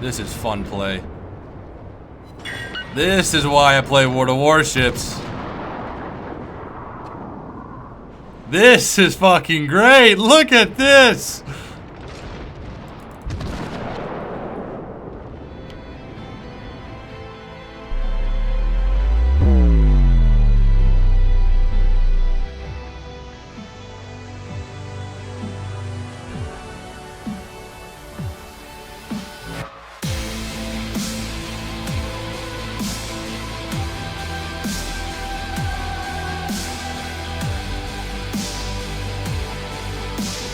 This is fun play. This is why I play World of Warships. This is fucking great. Look at this.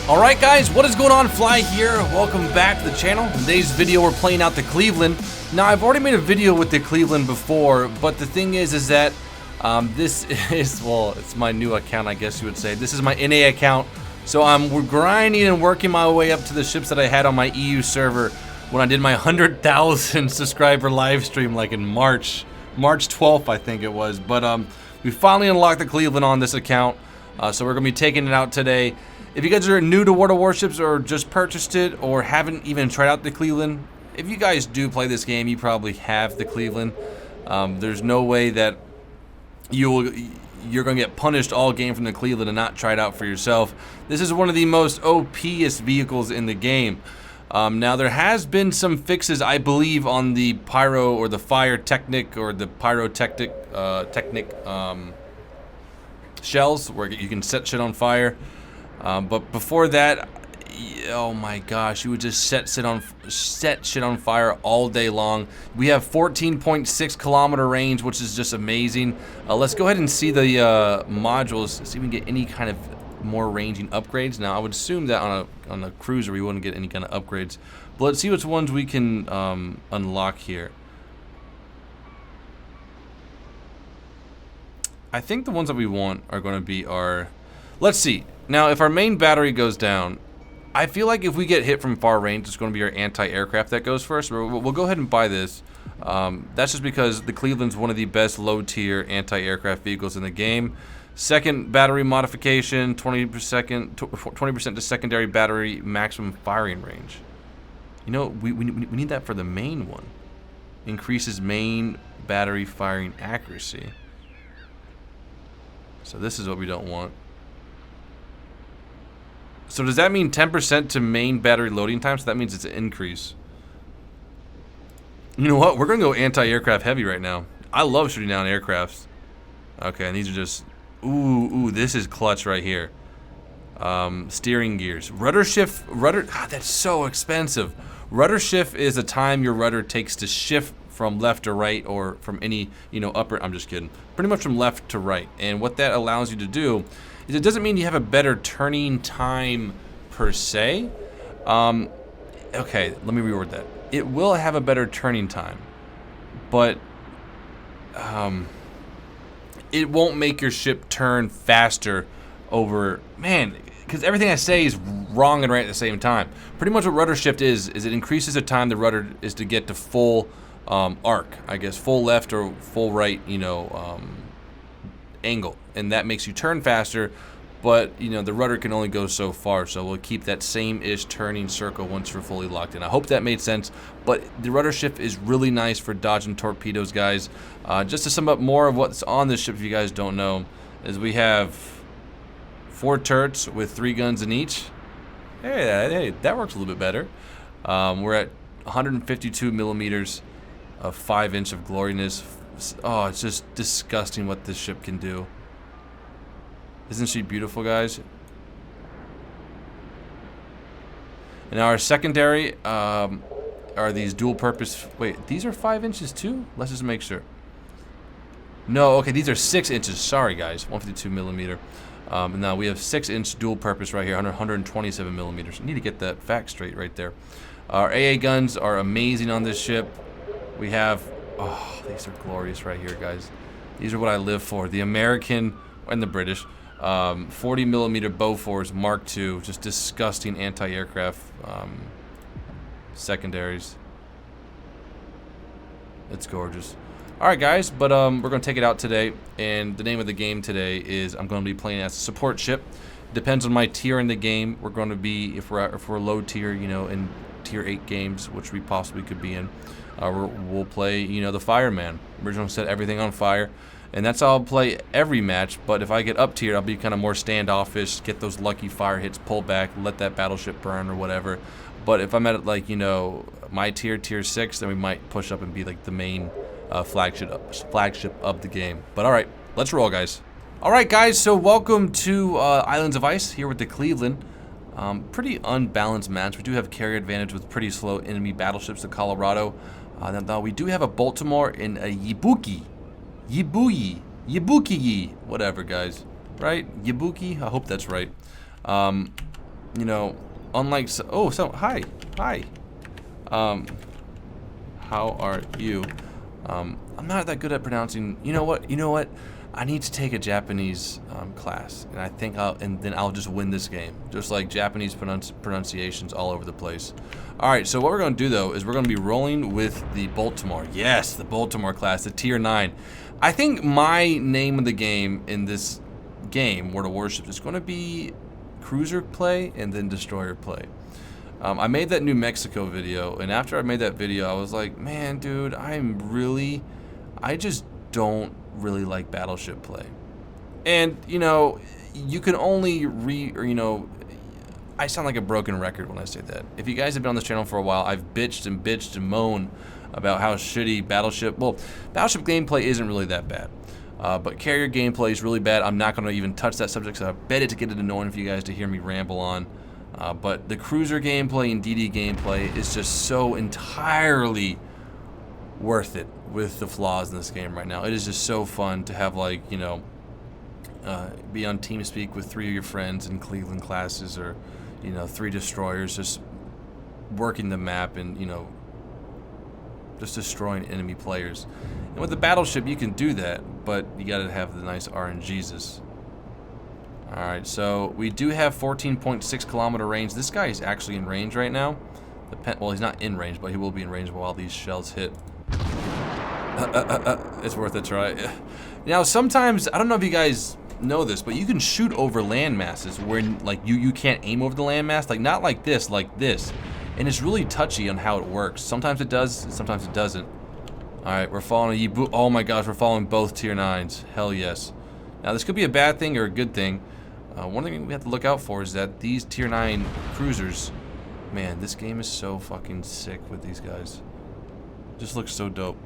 Alright guys, what is going on? Fly here. Welcome back to the channel. In today's video we're playing out the Cleveland. Now I've already made a video with the Cleveland before, but the thing is that this is, well, it's my new account, I guess you would say. This is my NA account. So I'm grinding and working my way up to the ships that I had on my EU server when I did my 100,000 subscriber live stream like in March 12th I think it was. But we finally unlocked the Cleveland on this account. So we're going to be taking it out today. If you guys are new to World of Warships or just purchased it or haven't even tried out the Cleveland, if you guys do play this game, you probably have the Cleveland. There's no way that you're going to get punished all game from the Cleveland and not try it out for yourself. This is one of the most OP-est vehicles in the game. Now there has been some fixes, I believe, on the Pyro or the Pyrotechnic or the Pyrotechnic shells where you can set shit on fire. But before that, oh my gosh, you would just set shit on fire all day long. We have 14.6 kilometer range, which is just amazing. Let's go ahead and see the modules, see if we can get any kind of more ranging upgrades. Now I would assume that on a cruiser we wouldn't get any kind of upgrades, but let's see which ones we can unlock here. I think the ones that we want are going to be our, let's see. Now, if our main battery goes down, I feel like if we get hit from far range, it's going to be our anti-aircraft that goes first. We'll go ahead and buy this. That's just because the Cleveland's one of the best low-tier anti-aircraft vehicles in the game. Second battery modification, 20% to secondary battery maximum firing range. You know, we need that for the main one. Increases main battery firing accuracy. So this is what we don't want. So does that mean 10% to main battery loading time? So that means it's an increase. You know what? We're going to go anti-aircraft heavy right now. I love shooting down aircrafts. Okay, and these are just... Ooh, this is clutch right here. Steering gears. Rudder shift... God, that's so expensive. Rudder shift is the time your rudder takes to shift from left to right or from any, upper... I'm just kidding. Pretty much from left to right. And what that allows you to do... it doesn't mean you have a better turning time per se. Okay, let me reword that. It will have a better turning time, but it won't make your ship turn faster over, man, because everything I say is wrong and right at the same time. Pretty much what rudder shift is it increases the time the rudder is to get to full arc, I guess, full left or full right, angle, and that makes you turn faster, but the rudder can only go so far, so we'll keep that same-ish turning circle once we're fully locked in. I hope that made sense, but the rudder shift is really nice for dodging torpedoes, guys. Just to sum up more of what's on this ship, if you guys don't know, is we have 4 turrets with 3 guns in each. Hey, that works a little bit better. We're at 152 millimeters of 5-inch of gloriness. Oh, it's just disgusting what this ship can do. Isn't she beautiful, guys? And our secondary are these dual purpose... Wait, these are 5 inches too? Let's just make sure. No, okay, these are 6 inches. Sorry, guys. 152 millimeter. And now we have 6-inch dual purpose right here, 127 millimeters. I need to get that fact straight right there. Our AA guns are amazing on this ship. We have... Oh, these are glorious right here, guys. These are what I live for. The American and the British 40 millimeter Bofors Mark II, just disgusting anti-aircraft secondaries. It's gorgeous. Alright guys, but we're going to take it out today, and the name of the game today is I'm going to be playing as a support ship, Depends on my tier in the game. We're going to be, if we're low tier, you know, in tier 8 games, which we possibly could be in, we'll play, you know, the fireman. We're going to set everything on fire, and that's how I'll play every match. But if I get up tier, I'll be kind of more standoffish, get those lucky fire hits, pull back, let that battleship burn or whatever. But if I'm at, like, you know, my tier 6, then we might push up and be like the main flagship of the game. But all right, let's roll, guys. All right, guys, so welcome to Islands of Ice here with the Cleveland. Pretty unbalanced match. We do have carrier advantage with pretty slow enemy battleships, the Colorado. Now we do have a Baltimore and a Yibuki. Yibuki, whatever, guys. Right? Yibuki? I hope that's right. You know, unlike... hi. How are you? I'm not that good at pronouncing... You know what? I need to take a Japanese class, and I think then I'll just win this game. Just like Japanese pronunciations all over the place. All right, so what we're going to do though is we're going to be rolling with the Baltimore. Yes, the Baltimore class, the tier 9. I think my name of the game in this game, World of Warships, is going to be cruiser play and then destroyer play. I made that New Mexico video, and after I made that video, I was like, man, dude, I just don't really like battleship play. And, you know, you can only I sound like a broken record when I say that. If you guys have been on this channel for a while, I've bitched and moaned about how shitty battleship gameplay isn't really that bad. But carrier gameplay is really bad. I'm not going to even touch that subject, so I bet it to get it annoying for you guys to hear me ramble on. But the cruiser gameplay and DD gameplay is just so entirely worth it with the flaws in this game right now. It is just so fun to have, like, you know, be on TeamSpeak with 3 of your friends in Cleveland classes, or, you know, 3 destroyers just working the map and, you know, just destroying enemy players. And with the battleship, you can do that, but you gotta have the nice RNGs. Alright, so we do have 14.6 kilometer range. This guy is actually in range right now. Well, he's not in range, but he will be in range while these shells hit. It's worth a try. Now, sometimes, I don't know if you guys know this, but you can shoot over land masses where, like, you can't aim over the land mass. Like, not like this, and it's really touchy on how it works. Sometimes it does, sometimes it doesn't. Alright, we're following a Yibu. Oh my gosh, we're following both tier 9s. Hell yes. Now, this could be a bad thing or a good thing. One thing we have to look out for is that these tier 9 cruisers, man, this game is so fucking sick with these guys. Just looks so dope.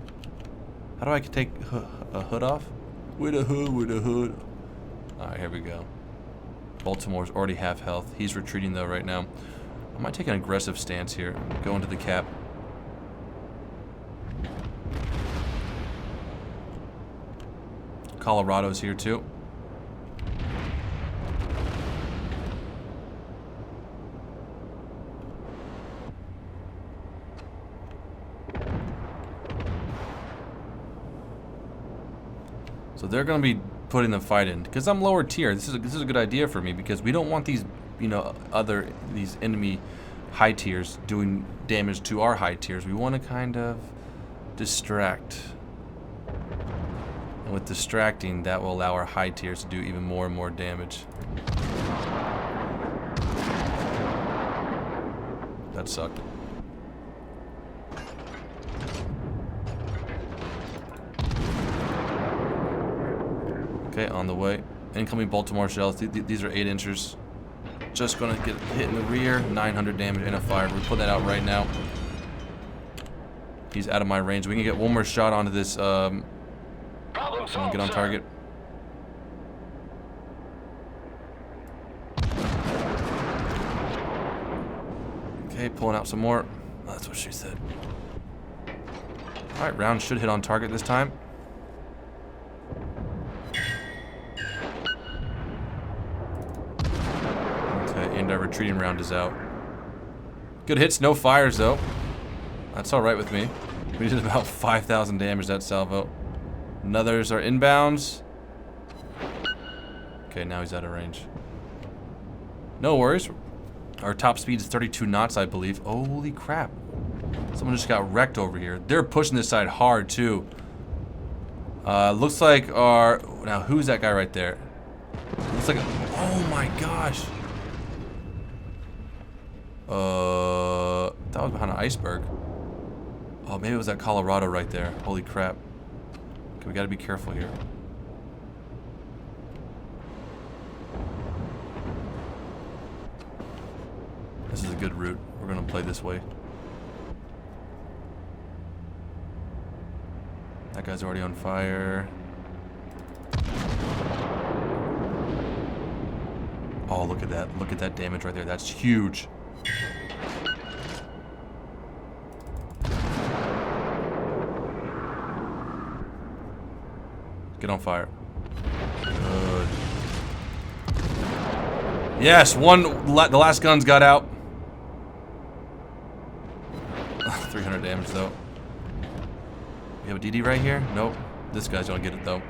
How do I take a hood off? With a hood. Alright, here we go. Baltimore's already half health. He's retreating though right now. I might take an aggressive stance here. Go into the cap. Colorado's here too. So they're going to be putting the fight in, because I'm lower tier. This is a good idea for me, because we don't want these, you know, these enemy high tiers doing damage to our high tiers. We want to kind of distract, and with distracting, that will allow our high tiers to do even more and more damage. That sucked. Okay, on the way. Incoming Baltimore shells. These are 8-inchers. Just gonna get hit in the rear. 900 damage and a fire. We're putting that out right now. He's out of my range. We can get one more shot onto this. Someone get on target. Okay, pulling out some more. Oh, that's what she said. Alright, round should hit on target this time. And our retreating round is out. Good hits, no fires though. That's alright with me. We did about 5,000 damage that salvo. Others are inbounds. Okay, now he's out of range. No worries. Our top speed is 32 knots, I believe. Holy crap. Someone just got wrecked over here. They're pushing this side hard too. Looks like our... Now, who's that guy right there? Looks like... Oh my gosh. That was behind an iceberg. Oh, maybe it was that Colorado right there. Holy crap. Okay, we gotta be careful here. This is a good route. We're gonna play this way. That guy's already on fire. Oh, look at that. Look at that damage right there. That's huge. Get on fire. Good. Yes, the last guns got out. 300 damage though. We have a DD right here? Nope. This guy's gonna get it though.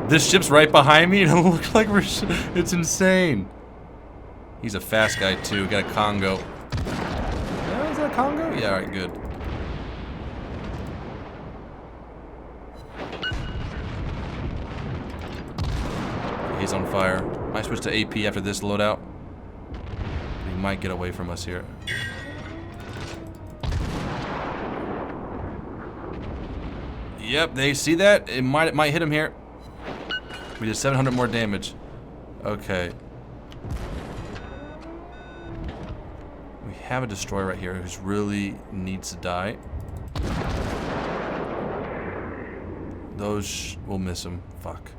This ship's right behind me and it looks like it's insane. He's a fast guy too. Got a Congo. Oh, is that a Congo? Yeah, alright, good. He's on fire. Might switch to AP after this loadout. He might get away from us here. Yep, they see that? It might hit him here. We did 700 more damage. Okay. We have a destroyer right here who really needs to die. Those will miss him. Fuck.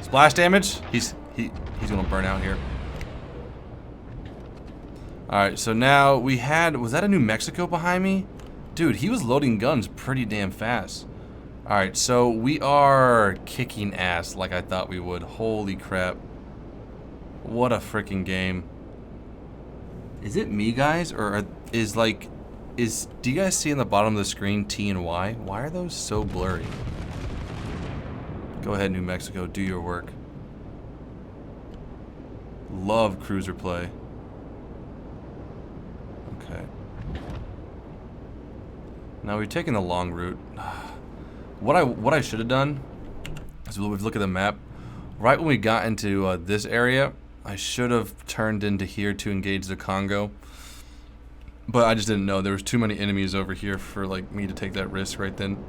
Splash damage? He's gonna burn out here. Alright, so now we had, was that a New Mexico behind me? Dude, he was loading guns pretty damn fast. Alright, so we are kicking ass like I thought we would. Holy crap. What a freaking game. Is it me, guys? Or do you guys see in the bottom of the screen T and Y? Why are those so blurry? Go ahead, New Mexico, do your work. Love cruiser play. Okay. Now we're taking the long route. What I should have done is we've looked at the map. Right when we got into this area, I should have turned into here to engage the Congo. But I just didn't know there was too many enemies over here for like me to take that risk right then.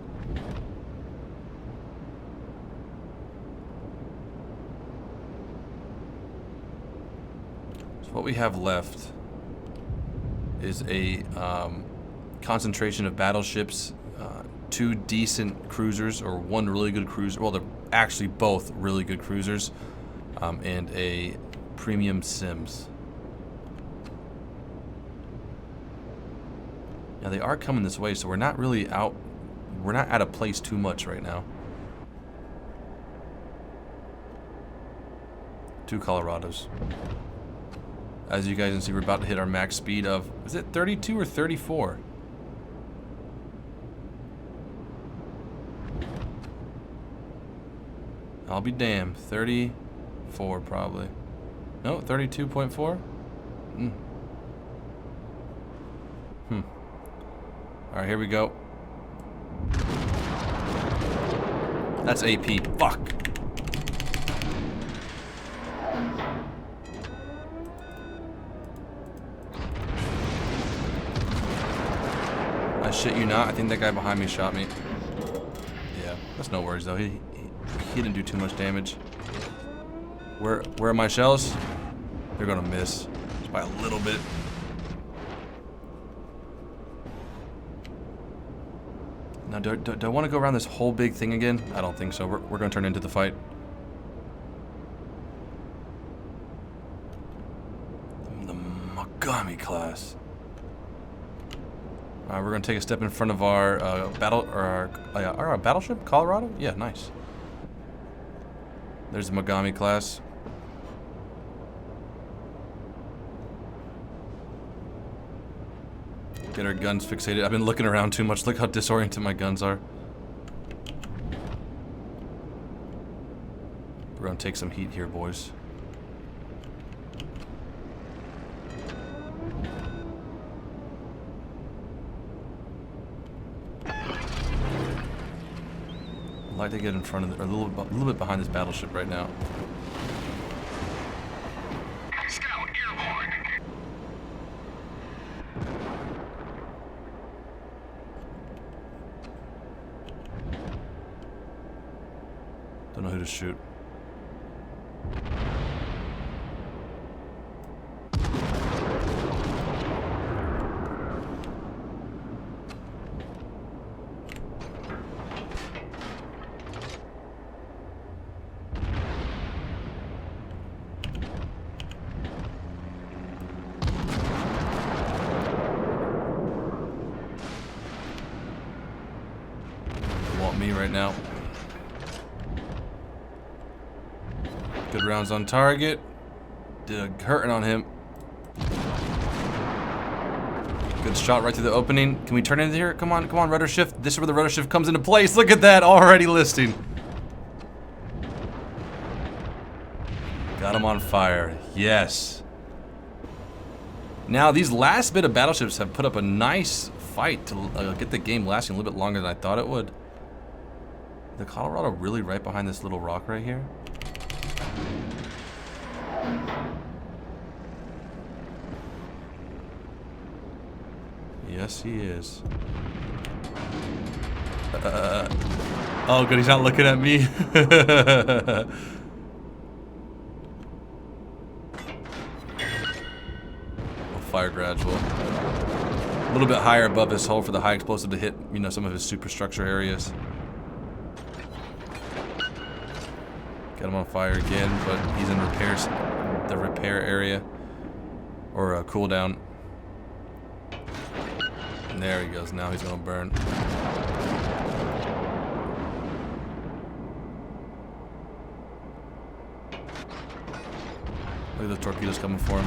So what we have left is a concentration of battleships, 2 decent cruisers, or 1 really good cruiser. Well, they're actually both really good cruisers, and a premium Sims. Now they are coming this way, so we're not really out. We're not out of place too much right now. 2 Colorados. As you guys can see, we're about to hit our max speed of, is it 32 or 34? I'll be damned. 34 probably. No, 32.4? Alright, here we go. That's AP. Fuck. I shit you not, I think that guy behind me shot me. Yeah, that's no worries though. He didn't do too much damage. Where are my shells? They're gonna miss. Just by a little bit. Now, do I want to go around this whole big thing again? I don't think so. We're gonna turn into the fight. The Mogami class. Alright, we're gonna take a step in front of our our battleship, Colorado. Yeah, nice. There's the Mogami class. Get our guns fixated. I've been looking around too much. Look how disoriented my guns are. We're gonna take some heat here, boys. like to get in front of, or a little bit behind this battleship right now. Scout airborne. Don't know who to shoot. Want me right now. Good rounds on target. Did a hurting on him. Good shot right through the opening. Can we turn into here? Come on, rudder shift. This is where the rudder shift comes into place. Look at that, already listing. Got him on fire. Yes. Now, these last bit of battleships have put up a nice fight to get the game lasting a little bit longer than I thought it would. The Colorado really right behind this little rock right here? Yes, he is. Oh, good, he's not looking at me. We'll fire gradual. A little bit higher above his hull for the high explosive to hit, you know, some of his superstructure areas. Got him on fire again, but he's in repairs, the repair area, or a cooldown. And there he goes. Now he's gonna burn. Look at the torpedoes coming for him.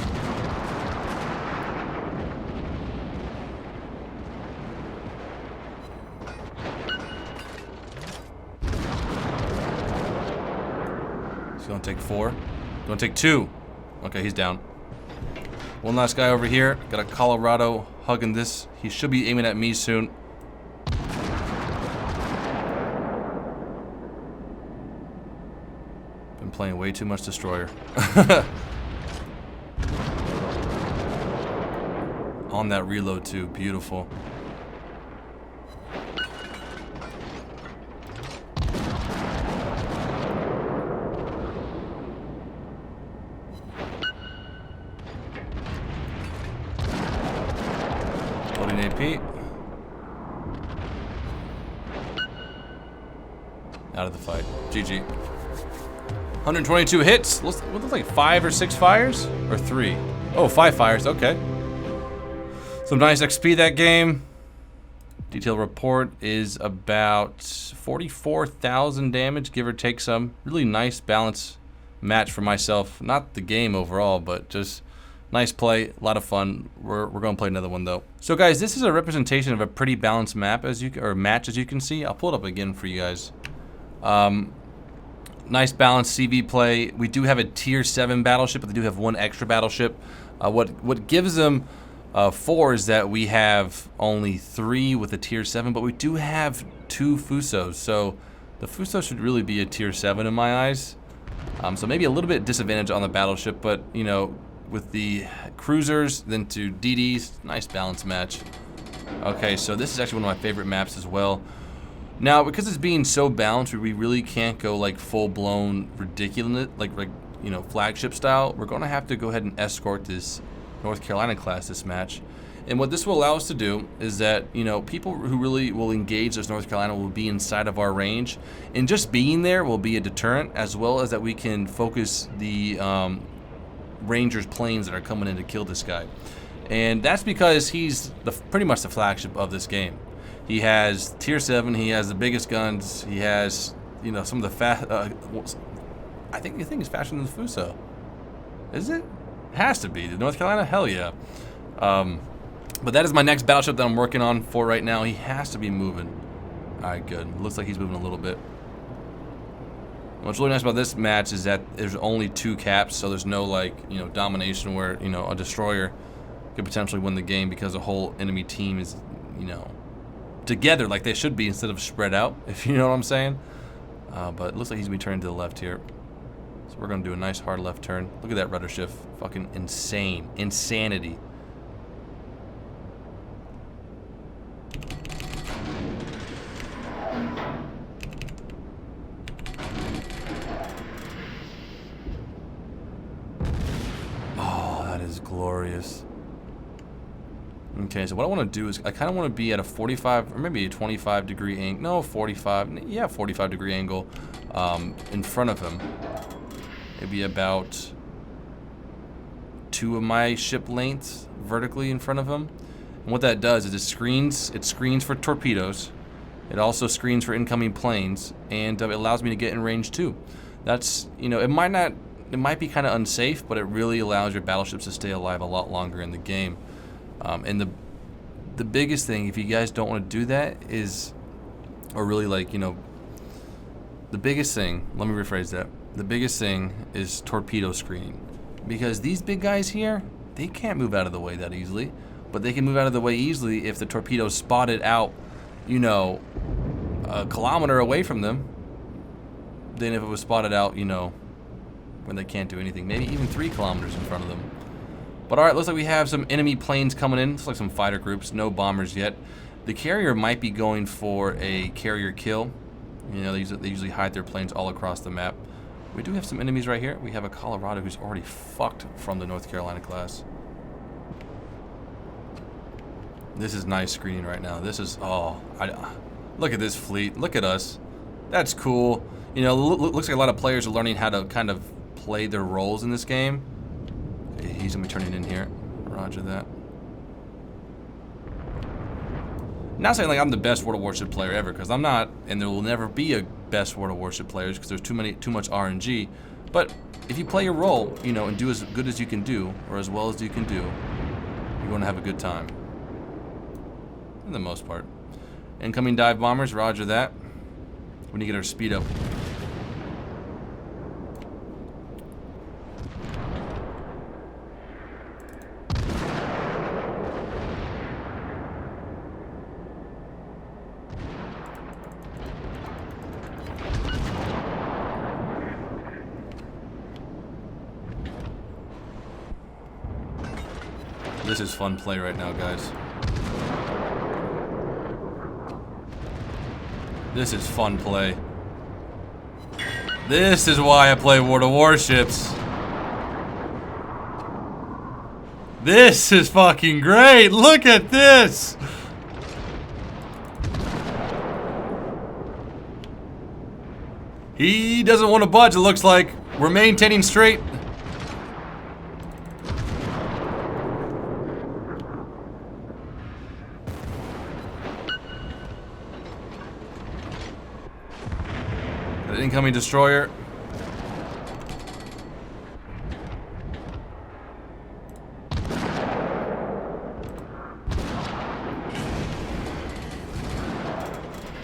He's gonna take 4. Gonna take 2. Okay, he's down. One last guy over here. Got a Colorado hugging this. He should be aiming at me soon. Been playing way too much Destroyer. On that reload too. Beautiful. Loading AP. Out of the fight. GG. 122 hits. What looks like 5 or 6 fires? Or 3? Oh, 5 fires. Okay. Some nice XP that game. Detail report is about 44,000 damage, give or take some. Really nice balance match for myself. Not the game overall, but just nice play, a lot of fun. We're gonna play another one though. So guys, this is a representation of a pretty balanced map match as you can see. I'll pull it up again for you guys. Nice balanced CV play. We do have a tier 7 battleship, but they do have 1 extra battleship. What gives them 4 is that we have only 3 with a tier 7, but we do have 2 Fusos. So the Fuso should really be a tier 7 in my eyes. So maybe a little bit disadvantage on the battleship, but you know, with the cruisers, then to DDs, nice balance match. Okay, so this is actually one of my favorite maps as well. Now, because it's being so balanced, we really can't go like full-blown ridiculous, like you know, flagship style. We're gonna have to go ahead and escort this North Carolina class this match. And what this will allow us to do is that, you know, people who really will engage this North Carolina will be inside of our range, and just being there will be a deterrent, as well as that we can focus the Rangers planes that are coming in to kill this guy. And that's because he's pretty much the flagship of this game. He has tier 7, he has the biggest guns, he has, you know, some of the fast, I think it's faster than the Fuso. Is it? It has to be. The North Carolina? Hell yeah. But that is my next battleship that I'm working on for right now. He has to be moving. Alright, good. Looks like he's moving a little bit. What's really nice about this match is that there's only 2 caps, so there's no, like, you know, domination where, you know, a destroyer could potentially win the game because the whole enemy team is, you know, together like they should be instead of spread out, if you know what I'm saying. But it looks like he's going to be turning to the left here. So we're going to do a nice hard left turn. Look at that rudder shift. Fucking insane. Insanity. Oh, that is glorious. Okay, so what I want to do is I kind of want to be at a 45 or maybe a 25 degree angle. No, 45. Yeah, 45 degree angle in front of him. Maybe about 2 of my ship lengths vertically in front of him. And what that does is it screens for torpedoes. It also screens for incoming planes, and it allows me to get in range too. That's, you know, it might be kind of unsafe, but it really allows your battleships to stay alive a lot longer in the game. And the biggest thing, if you guys don't want to do that, is, or really like, you know, the biggest thing, let me rephrase that. The biggest thing is torpedo screening. Because these big guys here, they can't move out of the way that easily. But they can move out of the way easily if the torpedo's spotted out, you know, a kilometer away from them. Than if it was spotted out, you know, when they can't do anything. Maybe even 3 kilometers in front of them. But alright, looks like we have some enemy planes coming in. Looks like some fighter groups, no bombers yet. The carrier might be going for a carrier kill. You know, they usually hide their planes all across the map. We do have some enemies right here. We have a Colorado who's already fucked from the North Carolina class. This is nice screening right now. This is, oh, look at this fleet. Look at us. That's cool. You know, looks like a lot of players are learning how to kind of play their roles in this game. Okay, he's going to be turning in here. Roger that. Not saying like I'm the best World of Warship player ever, because I'm not, and there will never be a best World of Warship players because there's too much RNG. But if you play your role, you know, and do as good as you can do, or as well as you can do, you're going to have a good time. For the most part. Incoming dive bombers, roger that. We need to get our speed up. This is fun play right now, guys. This is fun play. This is why I play World of Warships. This is fucking great. Look at this. He doesn't want to budge, it looks like. We're maintaining straight. Incoming destroyer.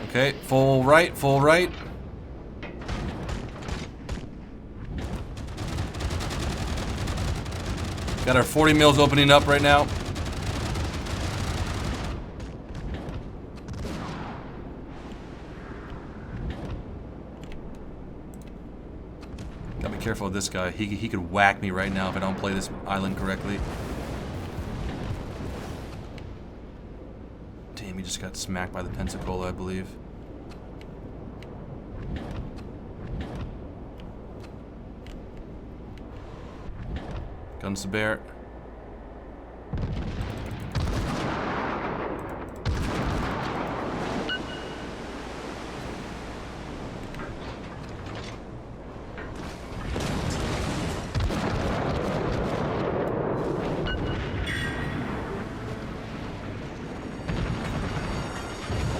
Okay, full right, full right. Got our 40 mils opening up right now. Gotta be careful of this guy. He could whack me right now if I don't play this island correctly. Damn, he just got smacked by the Pensacola, I believe. Guns to bear.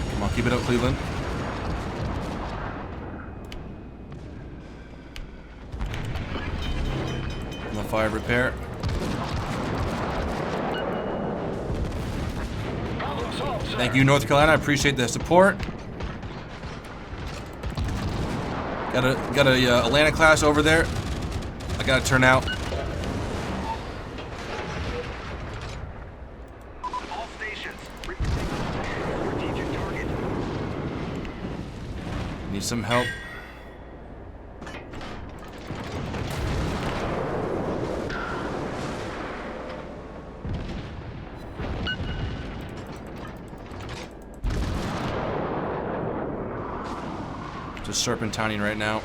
Come on, keep it up, Cleveland. Fire repair. Thank you, North Carolina. I appreciate the support. Got a Atlanta class over there. I gotta turn out. All stations. Strategic target. Need some help. serpentining right now.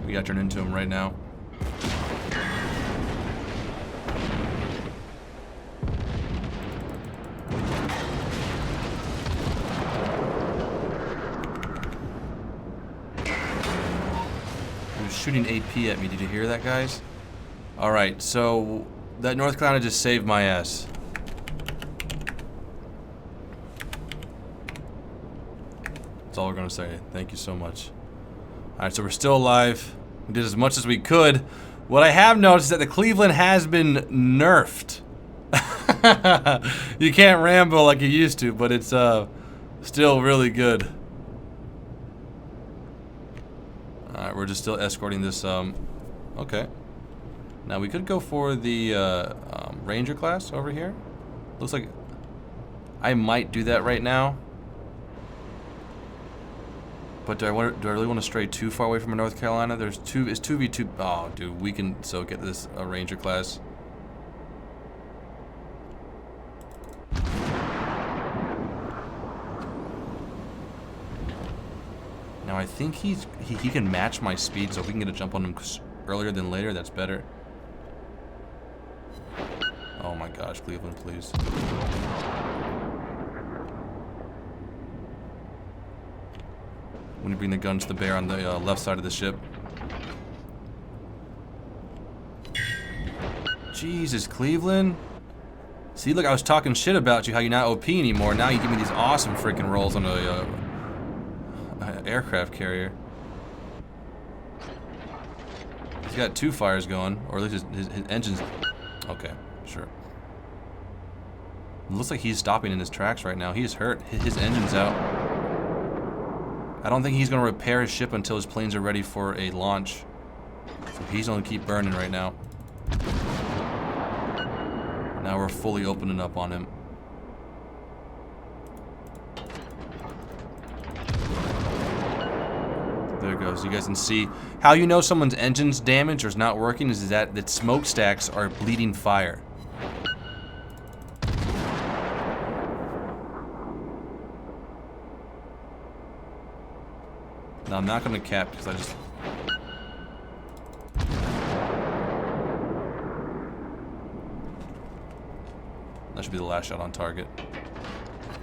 We gotta turn into him right now. He was shooting AP at me. Did you hear that, guys? Alright, so that North Carolina just saved my ass. That's all we're gonna say. Thank you so much. Alright, so we're still alive. We did as much as we could. What I have noticed is that the Cleveland has been nerfed. You can't ramble like you used to, but it's still really good. Alright, we're just still escorting this, okay. Now we could go for the Ranger class over here. Looks like I might do that right now. But do I really want to stray too far away from North Carolina? It's 2v2. Oh, dude, we can so get this Ranger class. Now I think he can match my speed, so if we can get a jump on him earlier than later, that's better. Oh my gosh, Cleveland, please. When you bring the guns to bear on the left side of the ship. Jesus, Cleveland. See, look, I was talking shit about you, how you're not OP anymore. Now you give me these awesome freaking rolls on a aircraft carrier. He's got 2 fires going, or at least his engine's... Okay, sure. It looks like he's stopping in his tracks right now. He is hurt. His engine's out. I don't think he's going to repair his ship until his planes are ready for a launch. So he's going to keep burning right now. Now we're fully opening up on him. There it goes. You guys can see how you know someone's engine's damaged or is not working is that smokestacks are bleeding fire. Now I'm not going to cap because I just... That should be the last shot on target.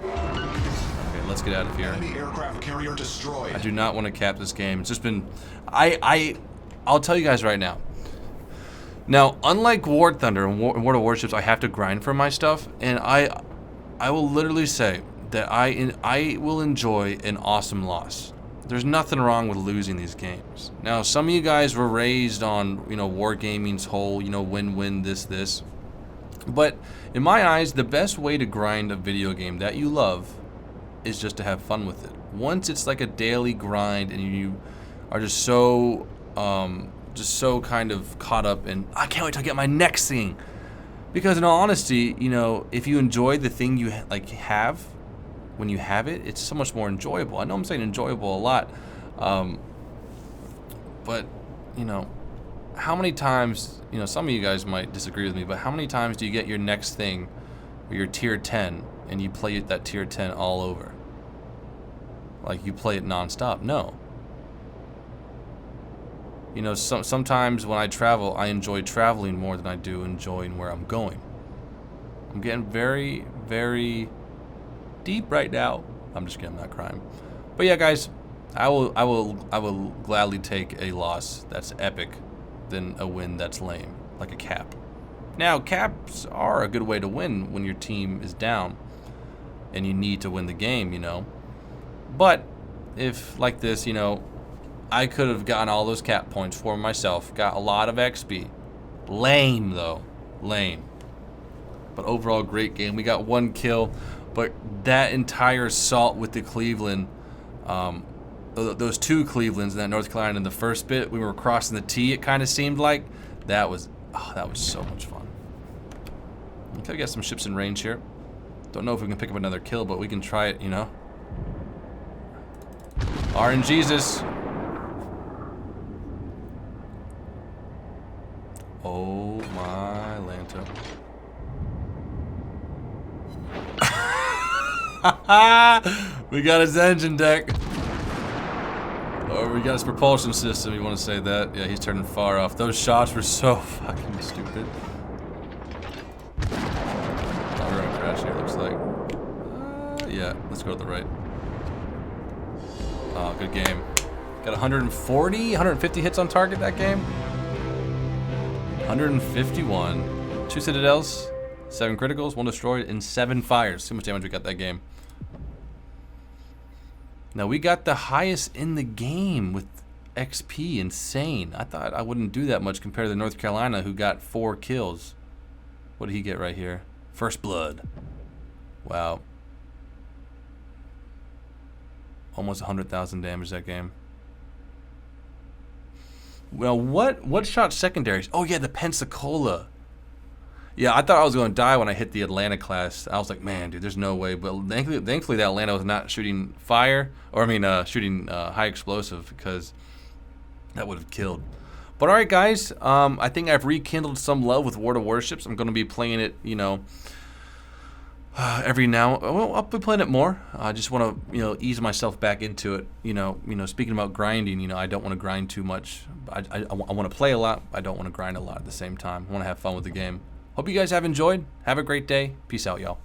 Okay, let's get out of here. Enemy aircraft carrier destroyed. I do not want to cap this game. It's just been... I'll tell you guys right now. Now, unlike War Thunder and World of Warships, I have to grind for my stuff, and I will literally say that I will enjoy an awesome loss. There's nothing wrong with losing these games. Now, some of you guys were raised on, Wargaming's whole, win-win, this. But in my eyes, the best way to grind a video game that you love is just to have fun with it. Once it's like a daily grind and you are just so kind of caught up in, I can't wait to get my next thing. Because in all honesty, if you enjoy the thing you have, when you have it, it's so much more enjoyable. I know I'm saying enjoyable a lot, but how many times, some of you guys might disagree with me, but how many times do you get your next thing, or your tier 10, and you play that tier 10 all over? Like, you play it non-stop? No. Sometimes when I travel, I enjoy traveling more than I do enjoying where I'm going. I'm getting very, very deep right now. I'm just kidding, I'm not crying. But yeah, guys, I will gladly take a loss that's epic than a win that's lame, like a cap. Now, caps are a good way to win when your team is down and you need to win the game, But if, like this, I could have gotten all those cap points for myself, got a lot of XP. Lame, though. Lame. But overall, great game. We got 1 kill, but that entire assault with the Cleveland, those 2 Clevelands in that North Carolina in the first bit, we were crossing the T, it kind of seemed like. That was so much fun. Okay, we got some ships in range here. Don't know if we can pick up another kill, but we can try it, you know. RNGesus. Oh my Lanta. We got his engine deck. Or we got his propulsion system, you want to say that. Yeah, he's turning far off. Those shots were so fucking stupid. Oh, we're gonna crash here, looks like. Yeah, let's go to the right. Oh, good game. Got 140, 150 hits on target that game. 151. 2 citadels, 7 criticals, 1 destroyed, and 7 fires. Too much damage we got that game. Now we got the highest in the game with XP. Insane. I thought I wouldn't do that much compared to North Carolina, who got 4 kills. What did he get right here? First blood. Wow. Almost 100,000 damage that game. Well, what shot secondaries? Oh yeah, the Pensacola. Yeah, I thought I was going to die when I hit the Atlanta class. I was like, man, dude, there's no way. But thankfully that Atlanta was not shooting fire, or I mean, shooting high explosive, because that would have killed. But all right, guys, I think I've rekindled some love with War of Warships. I'm going to be playing it, you know, every now. Well, I'll be playing it more. I just want to, you know, ease myself back into it. You know, speaking about grinding, you know, I don't want to grind too much. I want to play a lot. I don't want to grind a lot at the same time. I want to have fun with the game. Hope you guys have enjoyed. Have a great day. Peace out, y'all.